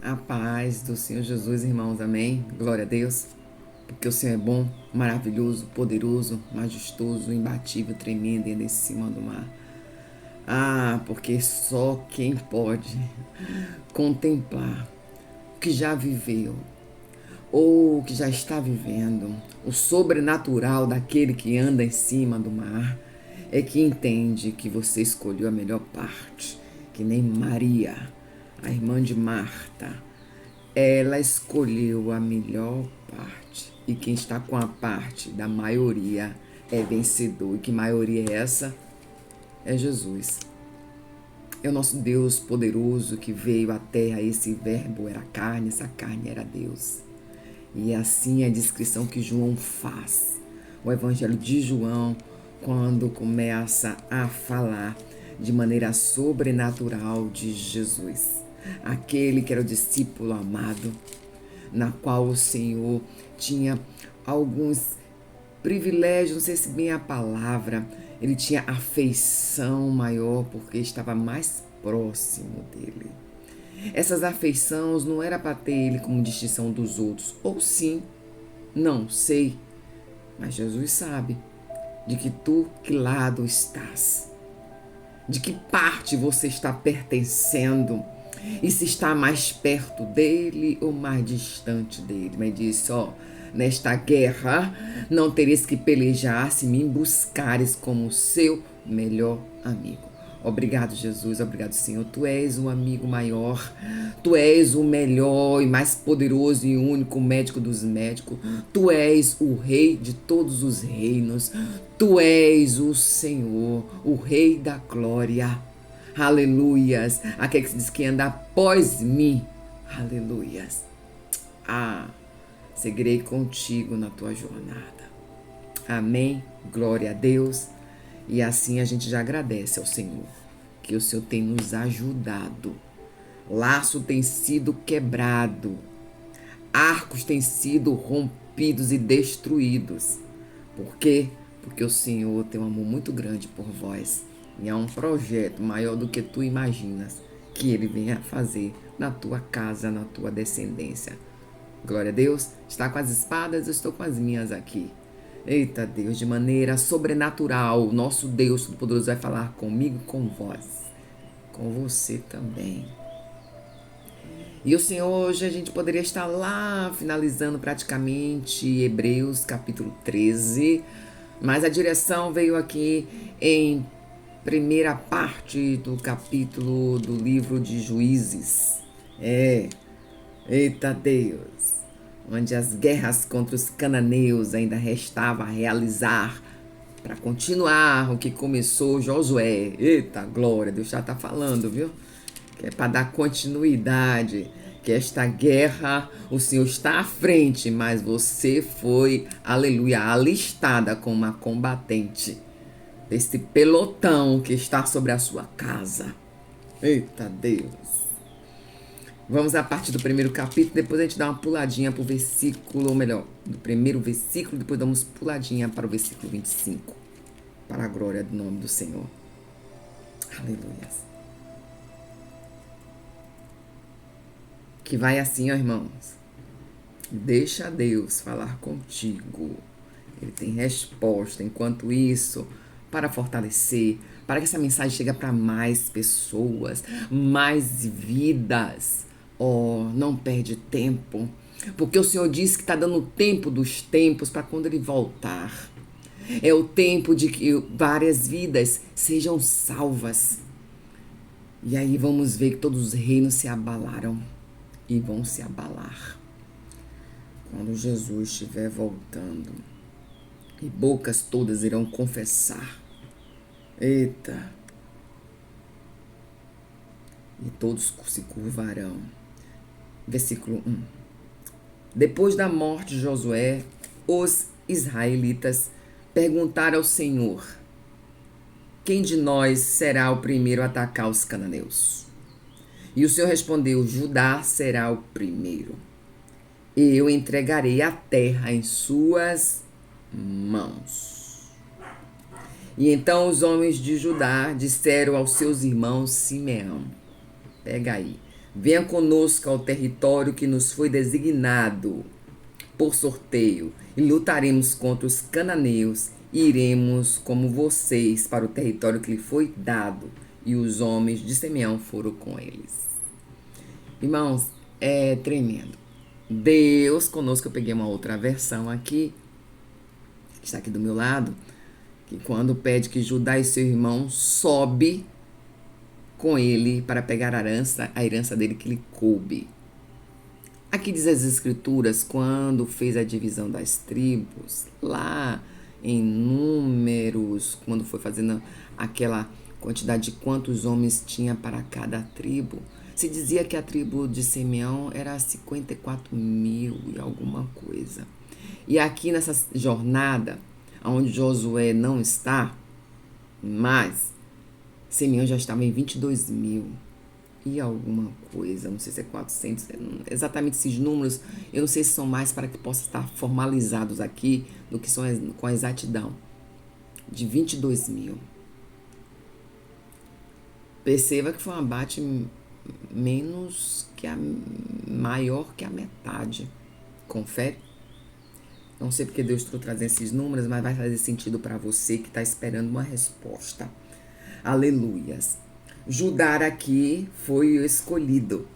A paz do Senhor Jesus, irmãos, amém? Glória a Deus. Porque o Senhor é bom, maravilhoso, poderoso, majestoso, imbatível, tremendo e ainda em cima do mar. Porque só quem pode contemplar o que já viveu ou o que já está vivendo, o sobrenatural daquele que anda em cima do mar, é que entende que você escolheu a melhor parte, que nem Maria, a irmã de Marta. Ela escolheu a melhor parte. E quem está com a parte da maioria é vencedor. E que maioria é essa? É Jesus. É o nosso Deus poderoso que veio à terra. Esse verbo era carne, essa carne era Deus. E assim é a descrição que João faz. O Evangelho de João, quando começa a falar de maneira sobrenatural de Jesus. Aquele que era o discípulo amado, na qual o Senhor tinha alguns privilégios, não sei se bem a palavra, ele tinha afeição maior porque estava mais próximo dele. Essas afeições não era para ter ele como distinção dos outros, ou sim, não sei, mas Jesus sabe de que lado estás, de que parte você está pertencendo e se está mais perto dele ou mais distante dele. Mas disse, nesta guerra não tereis que pelejar se me buscares como seu melhor amigo. Obrigado, Jesus. Obrigado, Senhor. Tu és o amigo maior. Tu és o melhor e mais poderoso e único médico dos médicos. Tu és o rei de todos os reinos. Tu és o Senhor, o rei da glória. Aleluias. Aquele que se diz que anda após mim. Aleluias. Seguirei contigo na tua jornada. Amém. Glória a Deus. E assim a gente já agradece ao Senhor, que o Senhor tem nos ajudado. Laço tem sido quebrado. Arcos têm sido rompidos e destruídos. Por quê? Porque o Senhor tem um amor muito grande por vós. E é um projeto maior do que tu imaginas que Ele venha fazer na tua casa, na tua descendência. Glória a Deus. Está com as espadas, eu estou com as minhas aqui. Eita Deus, de maneira sobrenatural, nosso Deus Todo-Poderoso vai falar comigo e com vós. Com você também. E o Senhor, hoje a gente poderia estar lá finalizando praticamente Hebreus capítulo 13, mas a direção veio aqui em primeira parte do capítulo do livro de Juízes. Eita Deus, onde as guerras contra os cananeus ainda restava a realizar para continuar o que começou Josué. Eita glória, Deus já está falando, viu? Que é para dar continuidade, que esta guerra, o Senhor está à frente, mas você foi, aleluia, alistada como uma combatente desse pelotão que está sobre a sua casa. Eita Deus. Vamos a partir do primeiro capítulo, depois a gente dá uma puladinha para o versículo, ou melhor, do primeiro versículo, depois damos puladinha para o versículo 25. Para a glória do nome do Senhor. Aleluia. Que vai assim, ó irmãos. Deixa Deus falar contigo. Ele tem resposta. Enquanto isso, para fortalecer, para que essa mensagem chegue para mais pessoas, mais vidas. Não perde tempo. Porque o Senhor disse que está dando o tempo dos tempos para quando Ele voltar. É o tempo de que várias vidas sejam salvas. E aí vamos ver que todos os reinos se abalaram e vão se abalar quando Jesus estiver voltando. E bocas todas irão confessar. Eita! E todos se curvarão. Versículo 1. Depois da morte de Josué, os israelitas perguntaram ao Senhor: quem de nós será o primeiro a atacar os cananeus? E o Senhor respondeu: Judá será o primeiro. Eu entregarei a terra em suas mãos. E então os homens de Judá disseram aos seus irmãos Simeão. Pega aí. Venha conosco ao território que nos foi designado por sorteio, e lutaremos contra os cananeus, e iremos como vocês para o território que lhe foi dado. E os homens de Simeão foram com eles. Irmãos, é tremendo. Deus conosco, eu peguei uma outra versão aqui, que está aqui do meu lado, que quando pede que Judá e seu irmão sobe com ele para pegar a herança dele que lhe coube. Aqui diz as escrituras, quando fez a divisão das tribos, lá em Números, quando foi fazendo aquela quantidade de quantos homens tinha para cada tribo, se dizia que a tribo de Simeão era 54 mil e alguma coisa. E aqui nessa jornada, onde Josué não está, mas Simeão já estava em 22 mil e alguma coisa, não sei se é 400, exatamente esses números, eu não sei se são mais para que possam estar formalizados aqui do que são com a exatidão, de 22 mil. Perceba que foi um abate menos que maior que a metade. Confere? Não sei porque Deus estou trazendo esses números, mas vai fazer sentido para você que está esperando uma resposta. Aleluias. Judá aqui foi o escolhido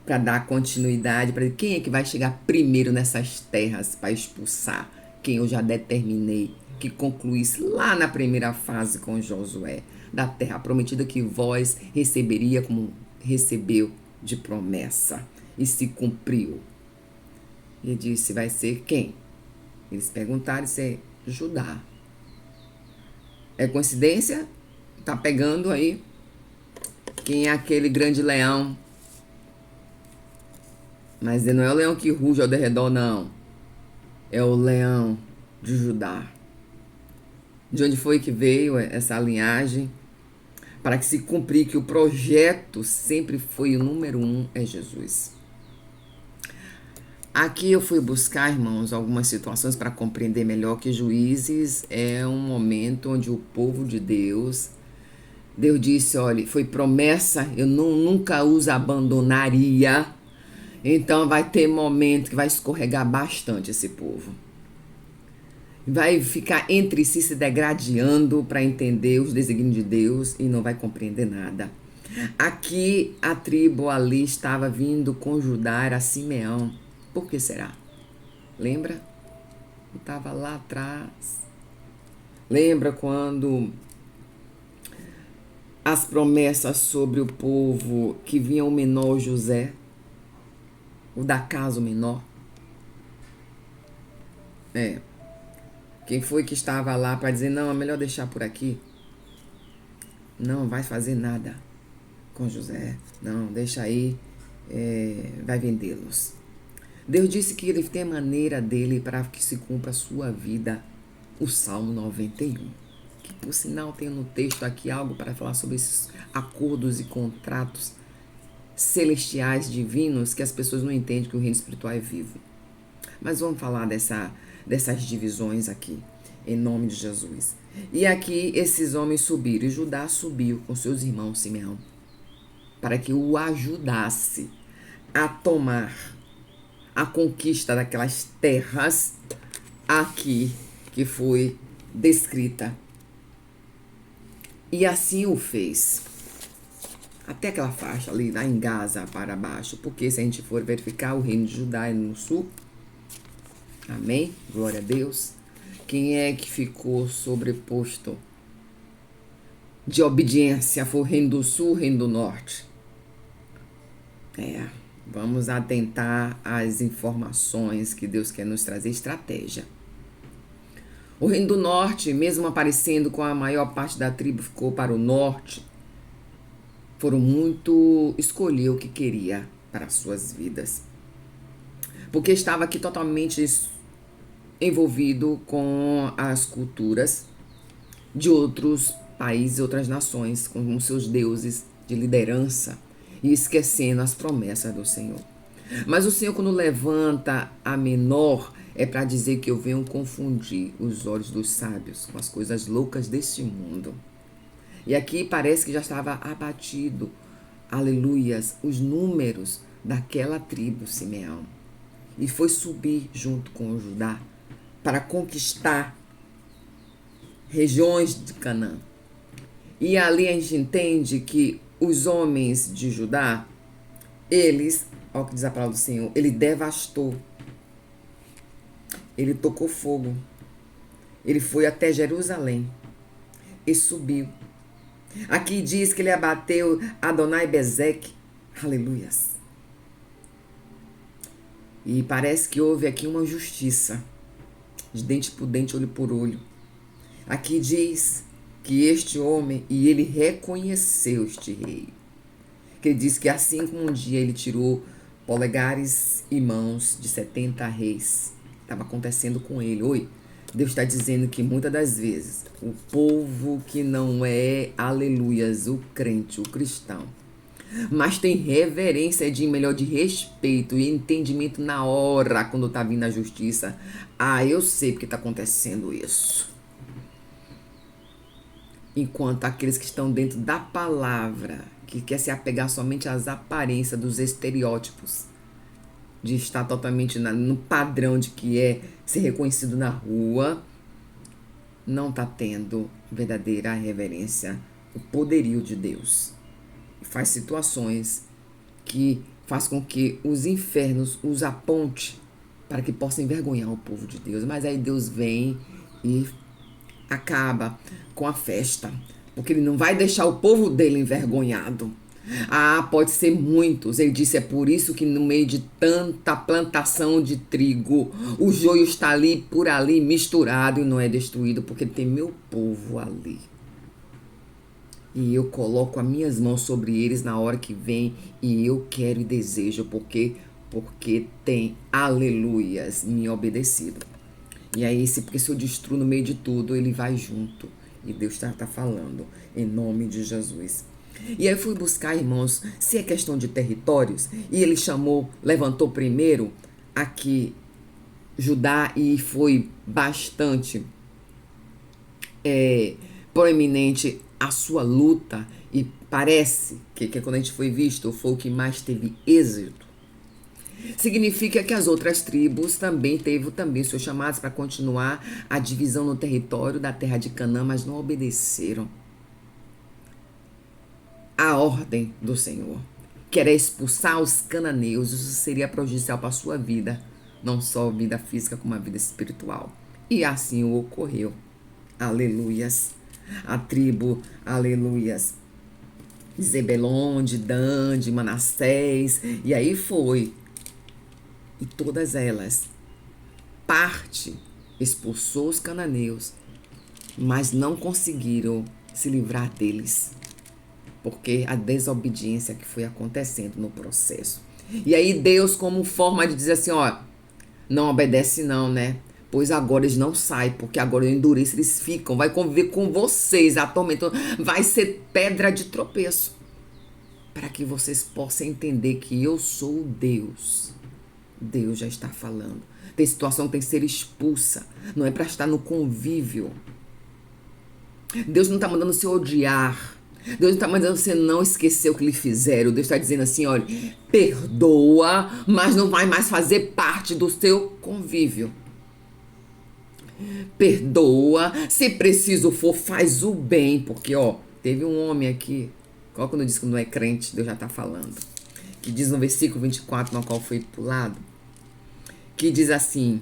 para dar continuidade, para quem é que vai chegar primeiro nessas terras para expulsar, quem eu já determinei que concluísse lá na primeira fase com Josué, da terra prometida que vós receberia como recebeu de promessa, e se cumpriu. Ele disse, vai ser quem? Eles perguntaram se é Judá. É coincidência? Tá pegando aí? Quem é aquele grande leão? Mas não é o leão que ruge ao derredor, não. É o leão de Judá. De onde foi que veio essa linhagem? Para que se cumprir que o projeto sempre foi o número 1, é Jesus. Aqui eu fui buscar, irmãos, algumas situações para compreender melhor que Juízes é um momento onde o povo de Deus disse, olha, foi promessa, eu nunca os abandonaria. Então vai ter momento que vai escorregar bastante esse povo. Vai ficar entre si se degradando para entender os desígnios de Deus e não vai compreender nada. Aqui a tribo ali estava vindo com Judá, era Simeão. Por que será? Lembra? Estava lá atrás. Lembra quando as promessas sobre o povo que vinha o menor José, o da casa menor? Quem foi que estava lá para dizer, não, é melhor deixar por aqui? Não vai fazer nada com José. Não, deixa aí, vai vendê-los. Deus disse que ele tem a maneira dele para que se cumpra a sua vida. O Salmo 91. Que por sinal tem no texto aqui algo para falar sobre esses acordos e contratos celestiais divinos que as pessoas não entendem que o reino espiritual é vivo. Mas vamos falar dessas divisões aqui, em nome de Jesus. E aqui esses homens subiram, e Judá subiu com seus irmãos Simeão, para que o ajudasse a tomar a conquista daquelas terras aqui que foi descrita. E assim o fez. Até aquela faixa ali, lá em Gaza para baixo. Porque se a gente for verificar, o reino de Judá é no sul. Amém? Glória a Deus. Quem é que ficou sobreposto de obediência? Foi o reino do sul, o reino do norte. Vamos atentar às informações que Deus quer nos trazer, estratégia. O reino do norte, mesmo aparecendo com a maior parte da tribo, ficou para o norte. Escolheu o que queria para as suas vidas. Porque estava aqui totalmente envolvido com as culturas de outros países, outras nações, com seus deuses de liderança, e esquecendo as promessas do Senhor. Mas o Senhor, quando levanta a menor, é para dizer que eu venho confundir os olhos dos sábios com as coisas loucas deste mundo. E aqui parece que já estava abatido aleluias, os números daquela tribo Simeão. E foi subir junto com o Judá para conquistar regiões de Canaã. E ali a gente entende que os homens de Judá, eles, olha o que diz a palavra do Senhor, ele devastou, ele tocou fogo, ele foi até Jerusalém e subiu. Aqui diz que ele abateu Adonai Bezeque, aleluias. E parece que houve aqui uma justiça, de dente por dente, olho por olho. Aqui diz que este homem, e ele reconheceu este rei, que ele diz que assim como um dia ele tirou polegares e mãos de 70 reis, estava acontecendo com ele. Oi, Deus está dizendo que muitas das vezes o povo que não é, aleluias, o crente, o cristão, mas tem reverência de melhor de respeito e entendimento na hora quando tá vindo a justiça. Ah, eu sei porque tá acontecendo isso. Enquanto aqueles que estão dentro da palavra, que quer se apegar somente às aparências dos estereótipos, de estar totalmente no padrão de que é ser reconhecido na rua, não tá tendo verdadeira reverência, o poderio de Deus. Faz situações que faz com que os infernos os aponte para que possam envergonhar o povo de Deus. Mas aí Deus vem e acaba com a festa, porque ele não vai deixar o povo dele envergonhado. Ah, pode ser muitos. Ele disse, é por isso que no meio de tanta plantação de trigo, o joio está ali, por ali, misturado e não é destruído, porque tem meu povo ali. E eu coloco as minhas mãos sobre eles na hora que vem, e eu quero e desejo, porque tem, aleluias, me obedecido. E aí, porque se eu destruo no meio de tudo, ele vai junto. E Deus tá falando, em nome de Jesus. E aí eu fui buscar, irmãos, se é questão de territórios, e ele levantou primeiro aqui Judá, e foi bastante proeminente a sua luta, e parece que quando a gente foi visto, foi o que mais teve êxito. Significa que as outras tribos também teve seus chamados para continuar a divisão no território da terra de Canaã, mas não obedeceram a ordem do Senhor, que era expulsar os cananeus. Isso seria prejudicial para a sua vida, não só a vida física, como a vida espiritual. E assim ocorreu. Aleluias. A tribo, aleluias, Zebelon, de Dan, de Manassés, e aí foi. E todas elas, parte expulsou os cananeus, mas não conseguiram se livrar deles, porque a desobediência que foi acontecendo no processo. E aí Deus, como forma de dizer assim, ó, não obedece não, né? Pois agora eles não saem, porque agora eu endureço, eles ficam, vai conviver com vocês, atormentando, vai ser pedra de tropeço, para que vocês possam entender que eu sou Deus. Deus já está falando. Tem situação que tem que ser expulsa, não é para estar no convívio. Deus não está mandando você odiar. Deus não está mandando você não esquecer o que lhe fizeram. Deus está dizendo assim, olha, perdoa, mas não vai mais fazer parte do seu convívio. Perdoa, se preciso for, faz o bem, porque ó, teve um homem aqui, quando diz que não é crente, Deus já está falando, que diz no versículo 24, no qual foi pulado, que diz assim,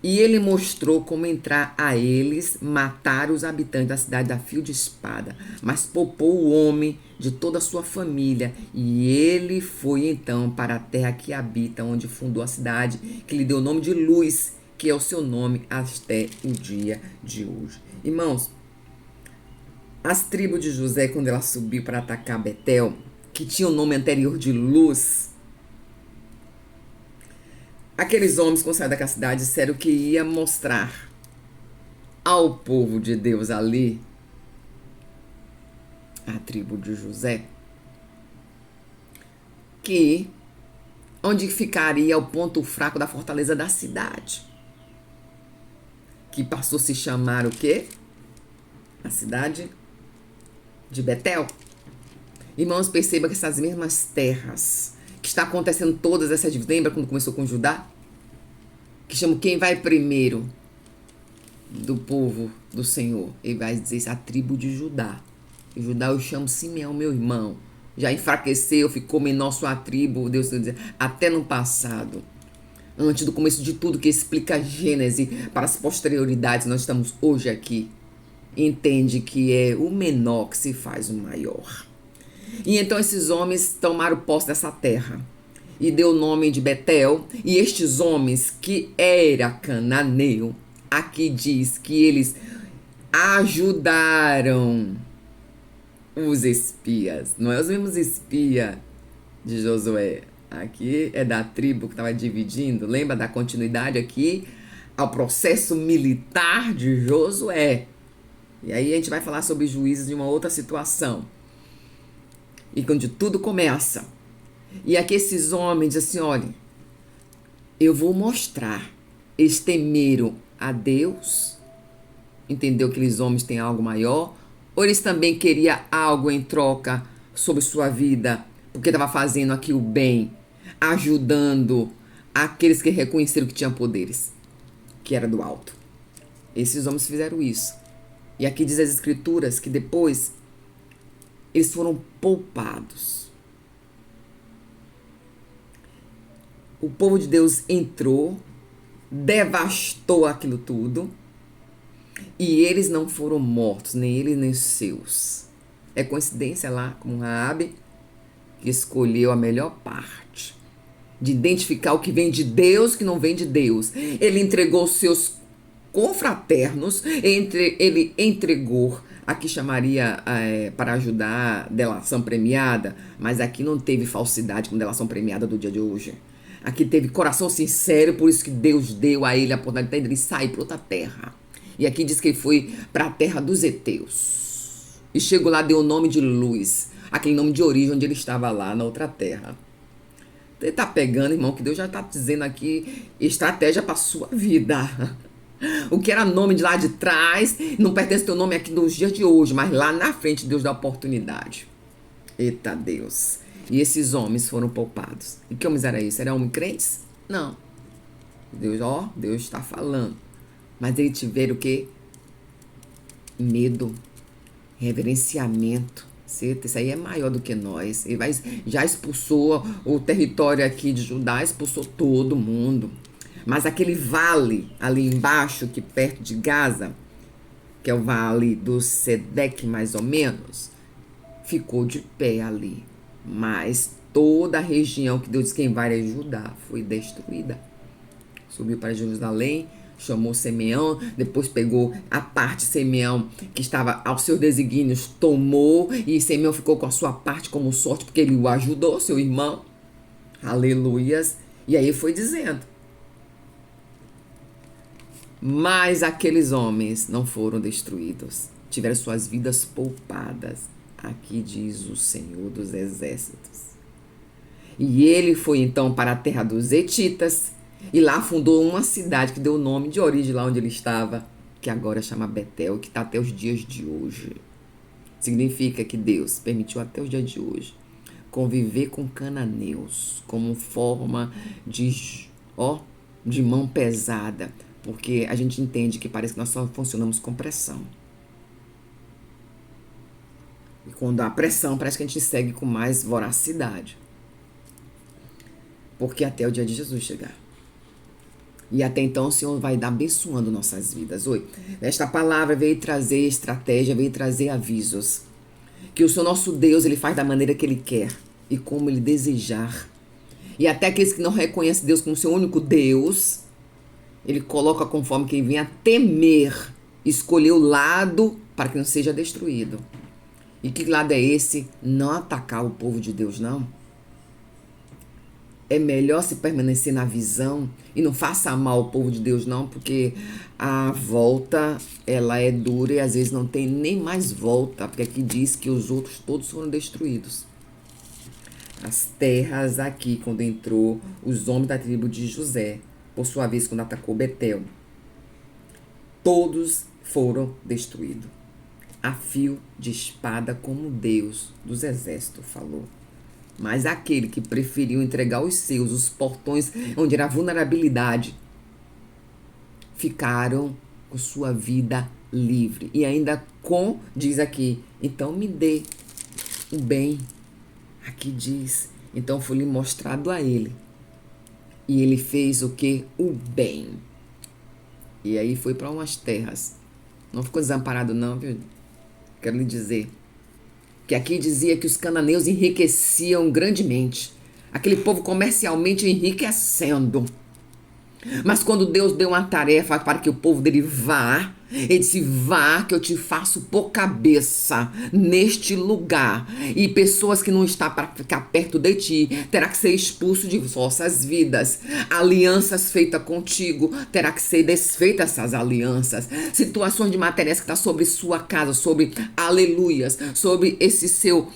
e ele mostrou como entrar a eles, matar os habitantes da cidade a fio de espada, mas poupou o homem de toda a sua família, e ele foi então para a terra que habita, onde fundou a cidade, que lhe deu o nome de Luz, que é o seu nome até o dia de hoje. Irmãos, as tribos de José, quando ela subiu para atacar Betel, que tinha o nome anterior de Luz, aqueles homens, quando saíram daquela cidade, disseram que ia mostrar ao povo de Deus ali, a tribo de José, que onde ficaria o ponto fraco da fortaleza da cidade, que passou a se chamar o quê? A cidade de Betel. Irmãos, perceba que essas mesmas terras que está acontecendo todas essas divisões. Lembra quando começou com Judá? Que chama quem vai primeiro do povo do Senhor. Ele vai dizer isso, a tribo de Judá. E Judá eu chamo Simeão, meu irmão. Já enfraqueceu, ficou menor sua tribo, Deus está dizendo, até no passado. Antes do começo de tudo que explica a Gênese para as posterioridades, nós estamos hoje aqui. Entende que é o menor que se faz o maior. E então esses homens tomaram posse dessa terra e deu o nome de Betel. E estes homens que era cananeu, aqui diz que eles ajudaram os espias. Não é os mesmos espias de Josué. Aqui é da tribo que estava dividindo. Lembra da continuidade aqui ao processo militar de Josué. E aí a gente vai falar sobre juízes de uma outra situação. E onde tudo começa. E aqui esses homens dizem assim, olha, eu vou mostrar. Eles temeram a Deus. Entendeu que aqueles homens têm algo maior? Ou eles também queriam algo em troca sobre sua vida? Porque estava fazendo aqui o bem. Ajudando aqueles que reconheceram que tinham poderes. Que era do alto. Esses homens fizeram isso. E aqui diz as escrituras que depois eles foram poupados. O povo de Deus entrou, devastou aquilo tudo, e eles não foram mortos, nem eles nem os seus. É coincidência lá com Raabe, que escolheu a melhor parte, de identificar o que vem de Deus e o que não vem de Deus. Ele entregou os seus confraternos, ele entregou, aqui chamaria para ajudar delação premiada, mas aqui não teve falsidade com delação premiada do dia de hoje. Aqui teve coração sincero, por isso que Deus deu a ele a oportunidade de ele sair para outra terra. E aqui diz que ele foi para a terra dos heteus. E chegou lá, deu o nome de Luz, aquele nome de origem onde ele estava lá na outra terra. Ele está pegando, irmão, que Deus já está dizendo aqui estratégia para a sua vida. O que era nome de lá de trás não pertence ao teu nome aqui nos dias de hoje, mas lá na frente Deus dá oportunidade. Eita Deus. E esses homens foram poupados. E que homens eram isso? Eram homens crentes? Não. Deus está falando. Mas eles tiveram o quê? Medo, reverenciamento. Isso aí é maior do que nós. Ele já expulsou o território aqui de Judá, expulsou todo mundo. Mas aquele vale ali embaixo, que perto de Gaza, que é o vale do Sedeque mais ou menos, ficou de pé ali. Mas toda a região que Deus disse quem vai é Judá foi destruída. Subiu para Jerusalém, chamou Simeão, depois pegou a parte Simeão que estava aos seus desígnios, tomou, e Simeão ficou com a sua parte como sorte, porque ele o ajudou, seu irmão. Aleluias. E aí foi dizendo. Mas aqueles homens não foram destruídos, tiveram suas vidas poupadas. Aqui diz o Senhor dos Exércitos. E ele foi então para a terra dos Hetitas, e lá fundou uma cidade que deu o nome de origem lá onde ele estava, que agora chama Betel, que está até os dias de hoje. Significa que Deus permitiu até os dias de hoje conviver com cananeus como forma de mão pesada, porque a gente entende que parece que nós só funcionamos com pressão. E quando há pressão, parece que a gente segue com mais voracidade. Porque até o dia de Jesus chegar. E até então o Senhor vai dar abençoando nossas vidas. Oi, esta palavra veio trazer estratégia, veio trazer avisos. Que o Senhor nosso Deus, Ele faz da maneira que Ele quer e como Ele desejar. E até aqueles que não reconhecem Deus como seu único Deus, Ele coloca conforme quem venha temer, escolher o lado para que não seja destruído. E que lado é esse? Não atacar o povo de Deus, não. É melhor se permanecer na visão e não faça mal ao povo de Deus, não, porque a volta, ela é dura e às vezes não tem nem mais volta, porque aqui diz que os outros todos foram destruídos. As terras aqui, quando entrou os homens da tribo de José, por sua vez, quando atacou Betel, todos foram destruídos. a fio de espada, como Deus dos exércitos falou. Mas aquele que preferiu entregar os seus, os portões onde era vulnerabilidade, ficaram com sua vida livre. E ainda diz aqui, então me dê o bem. Aqui diz, então foi-lhe mostrado a ele. E ele fez o que? O bem. E aí foi para umas terras. Não ficou desamparado não, viu? Quero lhe dizer que aqui dizia que os cananeus enriqueciam grandemente. Aquele povo comercialmente enriquecendo. Mas quando Deus deu uma tarefa para que o povo dele vá, ele disse, vá que eu te faço por cabeça neste lugar. E pessoas que não estão para ficar perto de ti, terá que ser expulso de vossas vidas. Alianças feitas contigo, terá que ser desfeitas essas alianças. Situações de matérias que estão sobre sua casa, sobre aleluias, sobre esse seu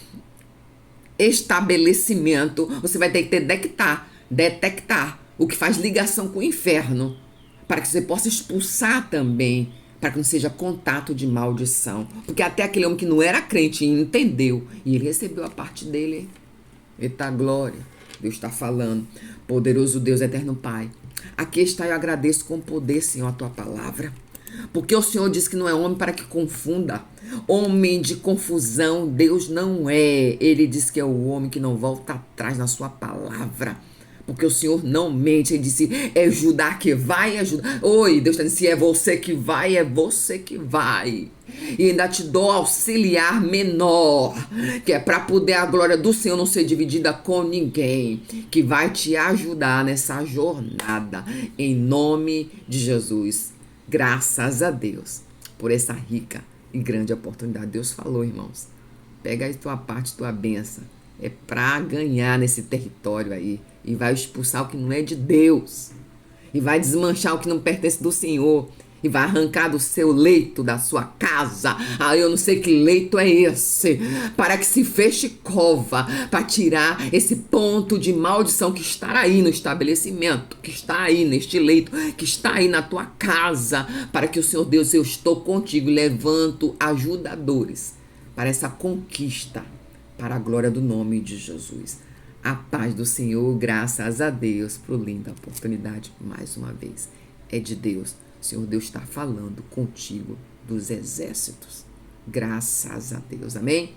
estabelecimento, você vai ter que detectar o que faz ligação com o inferno, para que você possa expulsar também, para que não seja contato de maldição. Porque até aquele homem que não era crente entendeu, e ele recebeu a parte dele. Eita glória, Deus está falando. Poderoso Deus, eterno Pai, aqui está, eu agradeço com poder, Senhor, a tua palavra. Porque o Senhor diz que não é homem para que confunda. Homem de confusão, Deus não é. Ele diz que é o homem que não volta atrás na sua palavra. Porque o Senhor não mente. Ele disse, é Judá que vai, é Judá. Oi, Deus está dizendo, se é você que vai, é você que vai. E ainda te dou auxiliar menor, que é para poder a glória do Senhor não ser dividida com ninguém, que vai te ajudar nessa jornada, em nome de Jesus. Graças a Deus por essa rica e grande oportunidade. Deus falou, irmãos, pega aí tua parte, tua bênção. É para ganhar nesse território aí. E vai expulsar o que não é de Deus. E vai desmanchar o que não pertence do Senhor. E vai arrancar do seu leito, da sua casa. Ah, eu não sei que leito é esse. Para que se feche cova. Para tirar esse ponto de maldição que está aí no estabelecimento. Que está aí neste leito. Que está aí na tua casa. Para que o Senhor Deus, eu estou contigo. Levanto ajudadores para essa conquista. Para a glória do nome de Jesus. A paz do Senhor, graças a Deus por linda oportunidade mais uma vez. É de Deus. O Senhor Deus está falando contigo dos exércitos. Graças a Deus. Amém?